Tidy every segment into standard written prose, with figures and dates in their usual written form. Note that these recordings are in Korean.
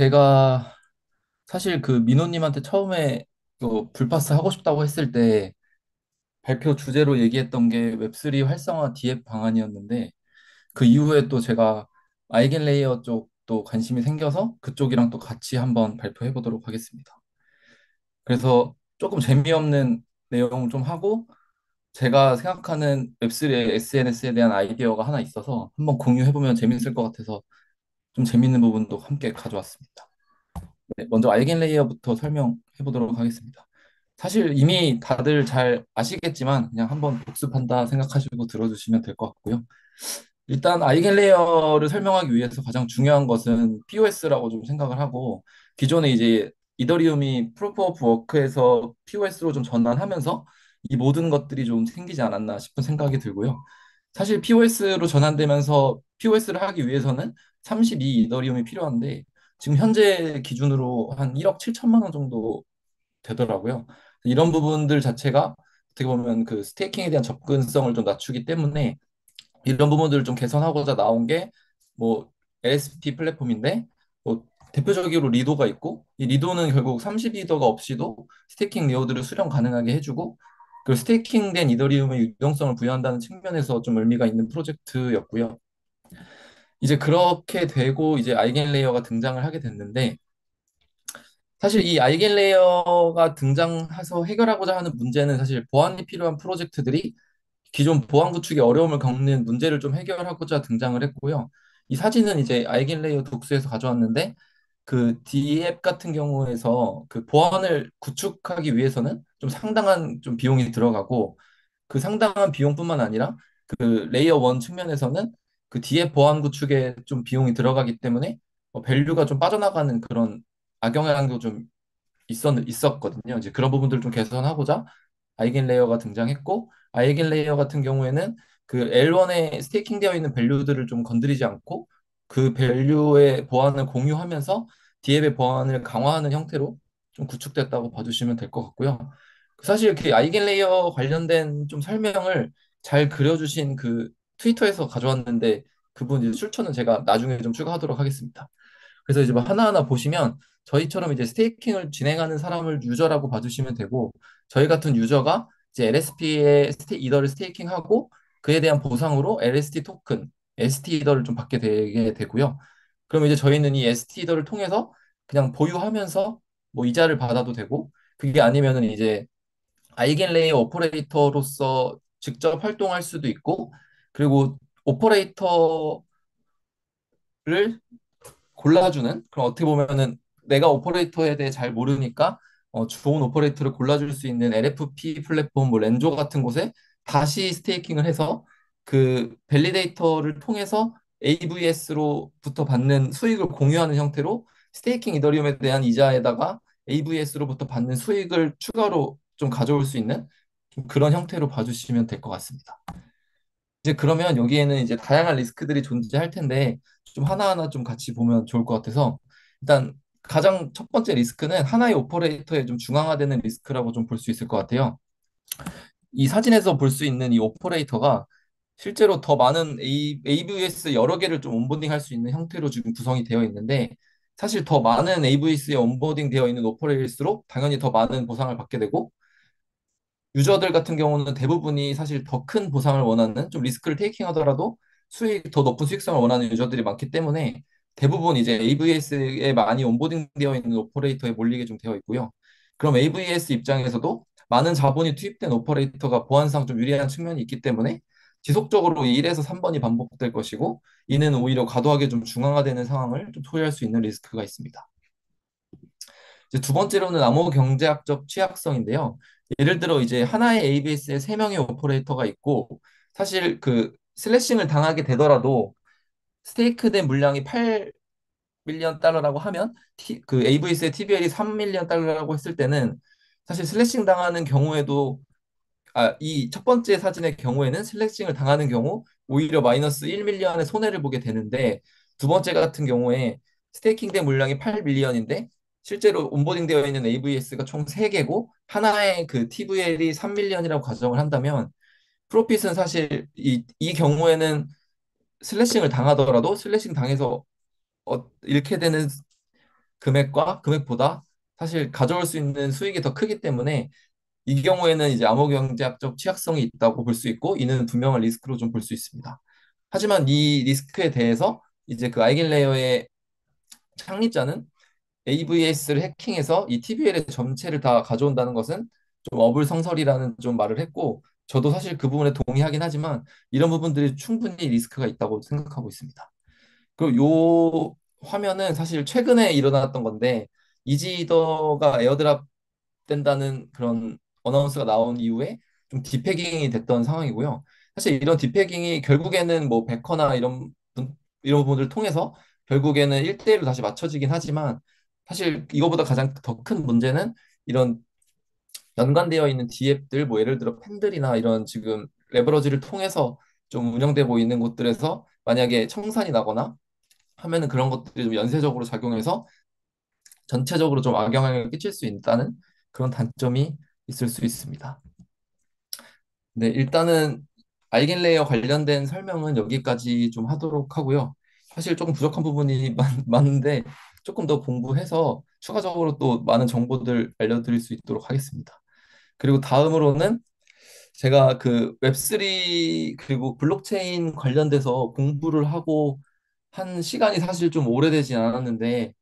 제가 사실 그 민호님한테 처음에 불파스 하고 싶다고 했을 때 발표 주제로 얘기했던 게 웹3 활성화 디앱 방안이었는데 그 이후에 또 제가 아이겐레이어 쪽도 관심이 생겨서 그쪽이랑 또 같이 한번 발표해 보도록 하겠습니다. 그래서 조금 재미없는 내용 좀 하고 제가 생각하는 웹3 SNS에 대한 아이디어가 하나 있어서 한번 공유해 보면 재밌을 것 같아서 좀 재밌는 부분도 함께 가져왔습니다. 네, 먼저 알겐 레이어부터 설명해 보도록 하겠습니다. 사실 이미 다들 잘 아시겠지만 그냥 한번 복습한다 생각하시고 들어주시면 될 것 같고요. 일단 알겐 레이어를 설명하기 위해서 가장 중요한 것은 POS라고 좀 생각을 하고 기존에 이제 이더리움이 프로프 오브 워크에서 POS로 좀 전환하면서 이 모든 것들이 좀 생기지 않았나 싶은 생각이 들고요. 사실 POS로 전환되면서 POS를 하기 위해서는 32 이더리움이 필요한데 지금 현재 기준으로 한 1억 7천만 원 정도 되더라고요. 이런 부분들 자체가 어떻게 보면 그 스테이킹에 대한 접근성을 좀 낮추기 때문에 이런 부분들을 좀 개선하고자 나온 게 뭐 LSP 플랫폼인데 뭐 대표적으로 리도가 있고 이 리도는 결국 32더가 없이도 스테이킹 레이어드를 수령 가능하게 해주고 그 스테이킹된 이더리움의 유동성을 부여한다는 측면에서 좀 의미가 있는 프로젝트였고요. 이제 그렇게 되고 이제 아이겐 레이어가 등장을 하게 됐는데 사실 이 아이겐 레이어가 등장해서 해결하고자 하는 문제는 사실 보안이 필요한 프로젝트들이 기존 보안 구축에 어려움을 겪는 문제를 좀 해결하고자 등장을 했고요. 이 사진은 이제 아이겐 레이어 독스에서 가져왔는데 그 D앱 같은 경우에서 그 보안을 구축하기 위해서는 좀 상당한 좀 비용이 들어가고 그 상당한 비용뿐만 아니라 그 레이어 원 측면에서는 그 D앱 보안 구축에 좀 비용이 들어가기 때문에 밸류가 좀 빠져나가는 그런 악영향도 좀 있었거든요. 이제 그런 부분들을 좀 개선하고자 아이겐 레이어가 등장했고 아이겐 레이어 같은 경우에는 그 L1에 스테이킹 되어 있는 밸류들을 좀 건드리지 않고 그 밸류의 보안을 공유하면서 디앱의 보안을 강화하는 형태로 좀 구축됐다고 봐주시면 될 것 같고요. 사실 그 아이겐 레이어 관련된 좀 설명을 잘 그려주신 그 트위터에서 가져왔는데 그분 이제 출처는 제가 나중에 좀 추가하도록 하겠습니다. 그래서 이제 뭐 하나하나 보시면 저희처럼 이제 스테이킹을 진행하는 사람을 유저라고 봐주시면 되고 저희 같은 유저가 이제 LSP의 이더를 스테이킹하고 그에 대한 보상으로 LST 토큰, ST 이더를 좀 받게 되게 되고요. 그럼 이제 저희는 이 ST 이더를 통해서 그냥 보유하면서 뭐 이자를 받아도 되고 그게 아니면은 이제 아이겐 레이어 오퍼레이터로서 직접 활동할 수도 있고 그리고 오퍼레이터를 골라주는 그럼 어떻게 보면은 내가 오퍼레이터에 대해 잘 모르니까 좋은 오퍼레이터를 골라줄 수 있는 LFP 플랫폼 뭐 렌조 같은 곳에 다시 스테이킹을 해서 그 밸리데이터를 통해서 AVS로부터 받는 수익을 공유하는 형태로 스테이킹 이더리움에 대한 이자에다가 AVS로부터 받는 수익을 추가로 좀 가져올 수 있는 좀 그런 형태로 봐주시면 될 것 같습니다. 이제 그러면 여기에는 이제 다양한 리스크들이 존재할 텐데 좀 하나하나 좀 같이 보면 좋을 것 같아서 일단 가장 첫 번째 리스크는 하나의 오퍼레이터에 좀 중앙화되는 리스크라고 좀 볼 수 있을 것 같아요. 이 사진에서 볼 수 있는 이 오퍼레이터가 실제로 더 많은 AVS 여러 개를 좀 온보딩 할 수 있는 형태로 지금 구성이 되어 있는데 사실 더 많은 AVS에 온보딩 되어 있는 오퍼레일수록 당연히 더 많은 보상을 받게 되고 유저들 같은 경우는 대부분이 사실 더 큰 보상을 원하는 좀 리스크를 테이킹 하더라도 수익 더 높은 수익성을 원하는 유저들이 많기 때문에 대부분 이제 AVS에 많이 온보딩 되어 있는 오퍼레이터에 몰리게 좀 되어 있고요. 그럼 AVS 입장에서도 많은 자본이 투입된 오퍼레이터가 보안상 좀 유리한 측면이 있기 때문에 지속적으로 1에서 3번이 반복될 것이고 이는 오히려 과도하게 좀 중앙화되는 상황을 좀 초래할 수 있는 리스크가 있습니다. 이제 두 번째로는 암호 경제학적 취약성인데요. 예를 들어 이제 하나의 ABS에 세 명의 오퍼레이터가 있고 사실 그 슬래싱을 당하게 되더라도 스테이크된 물량이 8밀리언 달러라고 하면 그 AVS의 TBL이 3밀리언 달러라고 했을 때는 사실 슬래싱 당하는 경우에도 이 첫 번째 사진의 경우에는 슬래싱을 당하는 경우 오히려 마이너스 1밀리언의 손해를 보게 되는데 두 번째 같은 경우에 스테이킹된 물량이 8밀리언인데 실제로 온보딩 되어 있는 AVS가 총 3개고 하나의 그 TVL이 3밀리언이라고 가정을 한다면 프로핏은 사실 이 경우에는 슬래싱을 당하더라도 슬래싱 당해서 잃게 되는 금액과 금액보다 사실 가져올 수 있는 수익이 더 크기 때문에 이 경우에는 이제 암호경제학적 취약성이 있다고 볼 수 있고 이는 분명한 리스크로 좀 볼 수 있습니다. 하지만 이 리스크에 대해서 이제 그 아이겐레이어의 창립자는 AVS를 해킹해서 이 TVL의 전체를 다 가져온다는 것은 좀 어불성설이라는 좀 말을 했고 저도 사실 그 부분에 동의하긴 하지만 이런 부분들이 충분히 리스크가 있다고 생각하고 있습니다. 그리고 요 화면은 사실 최근에 일어났던 건데 이지더가 에어드랍 된다는 그런 어나운스가 나온 이후에 좀 디패깅이 됐던 상황이고요. 사실 이런 디패깅이 결국에는 뭐 베커나 이런 부분들을 통해서 결국에는 1대1로 다시 맞춰지긴 하지만 사실 이거보다 가장 더 큰 문제는 이런 연관되어 있는 D앱들 뭐 예를 들어 팬들이나 이런 지금 레버러지를 통해서 좀 운영되고 있는 곳들에서 만약에 청산이 나거나 하면은 그런 것들이 좀 연쇄적으로 작용해서 전체적으로 좀 악영향을 끼칠 수 있다는 그런 단점이 있을 수 있습니다. 네, 일단은 알겐레이어 관련된 설명은 여기까지 좀 하도록 하고요. 사실 조금 부족한 부분이 많은데 조금 더 공부해서 추가적으로 또 많은 정보들 알려드릴 수 있도록 하겠습니다. 그리고 다음으로는 제가 그 웹3 그리고 블록체인 관련돼서 공부를 하고 한 시간이 사실 좀 오래되진 않았는데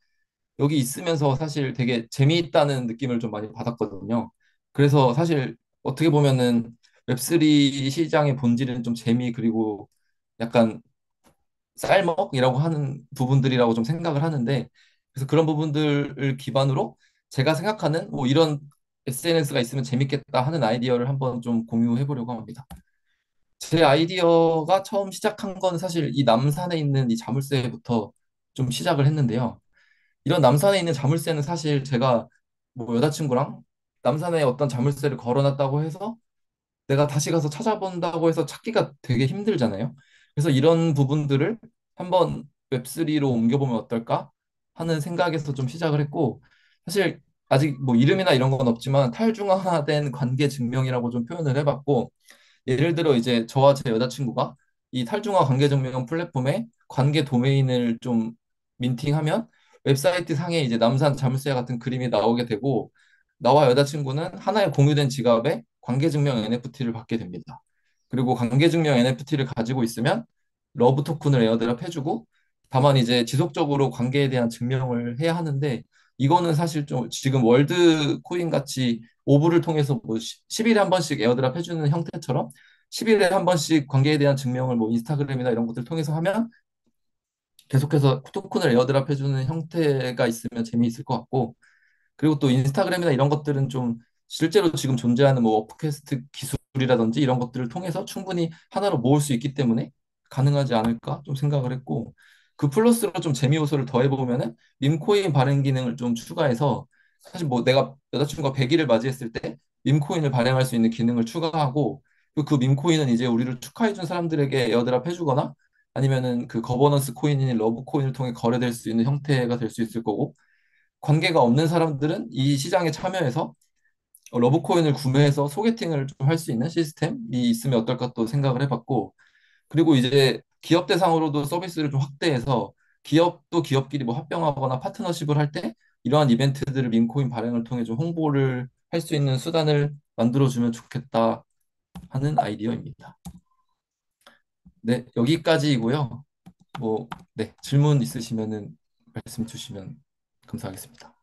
여기 있으면서 사실 되게 재미있다는 느낌을 좀 많이 받았거든요. 그래서 사실 어떻게 보면은 웹3 시장의 본질은 좀 재미 그리고 약간 쌀먹이라고 하는 부분들이라고 좀 생각을 하는데 그래서 그런 부분들을 기반으로 제가 생각하는 뭐 이런 SNS가 있으면 재밌겠다 하는 아이디어를 한번 좀 공유해 보려고 합니다. 제 아이디어가 처음 시작한 건 사실 이 남산에 있는 이 자물쇠부터 좀 시작을 했는데요. 이런 남산에 있는 자물쇠는 사실 제가 뭐 여자친구랑 남산에 어떤 자물쇠를 걸어놨다고 해서 내가 다시 가서 찾아본다고 해서 찾기가 되게 힘들잖아요. 그래서 이런 부분들을 한번 웹3로 옮겨보면 어떨까 하는 생각에서 좀 시작을 했고 사실 아직 뭐 이름이나 이런 건 없지만 탈중화된 관계 증명이라고 좀 표현을 해봤고 예를 들어 이제 저와 제 여자친구가 이 탈중화 관계증명 플랫폼에 관계 도메인을 좀 민팅하면 웹사이트 상에 이제 남산 자물쇠 같은 그림이 나오게 되고 나와 여자친구는 하나의 공유된 지갑에 관계증명 NFT를 받게 됩니다. 그리고 관계증명 NFT를 가지고 있으면 러브 토큰을 에어드랍 해주고 다만 이제 지속적으로 관계에 대한 증명을 해야 하는데 이거는 사실 좀 지금 월드 코인 같이 오브를 통해서 뭐 10일에 한 번씩 에어드랍 해주는 형태처럼 10일에 한 번씩 관계에 대한 증명을 뭐 인스타그램이나 이런 것들 통해서 하면 계속해서 토큰을 에어드랍 해주는 형태가 있으면 재미있을 것 같고 그리고 또 인스타그램이나 이런 것들은 좀 실제로 지금 존재하는 뭐 워프캐스트 기술이라든지 이런 것들을 통해서 충분히 하나로 모을 수 있기 때문에 가능하지 않을까 좀 생각을 했고 그 플러스로 좀 재미 요소를 더해보면은 밈코인 발행 기능을 좀 추가해서 사실 뭐 내가 여자친구가 100일을 맞이했을 때 밈코인을 발행할 수 있는 기능을 추가하고 그 밈코인은 이제 우리를 축하해준 사람들에게 에어드랍 해주거나 아니면은 그 거버넌스 코인인 러브 코인을 통해 거래될 수 있는 형태가 될 수 있을 거고 관계가 없는 사람들은 이 시장에 참여해서 러브코인을 구매해서 소개팅을 좀 할 수 있는 시스템이 있으면 어떨까 또 생각을 해봤고 그리고 이제 기업 대상으로도 서비스를 좀 확대해서 기업도 기업끼리 뭐 합병하거나 파트너십을 할 때 이러한 이벤트들을 민코인 발행을 통해 좀 홍보를 할 수 있는 수단을 만들어주면 좋겠다 하는 아이디어입니다. 네, 여기까지이고요. 뭐, 네, 질문 있으시면은 말씀 주시면 감사하겠습니다.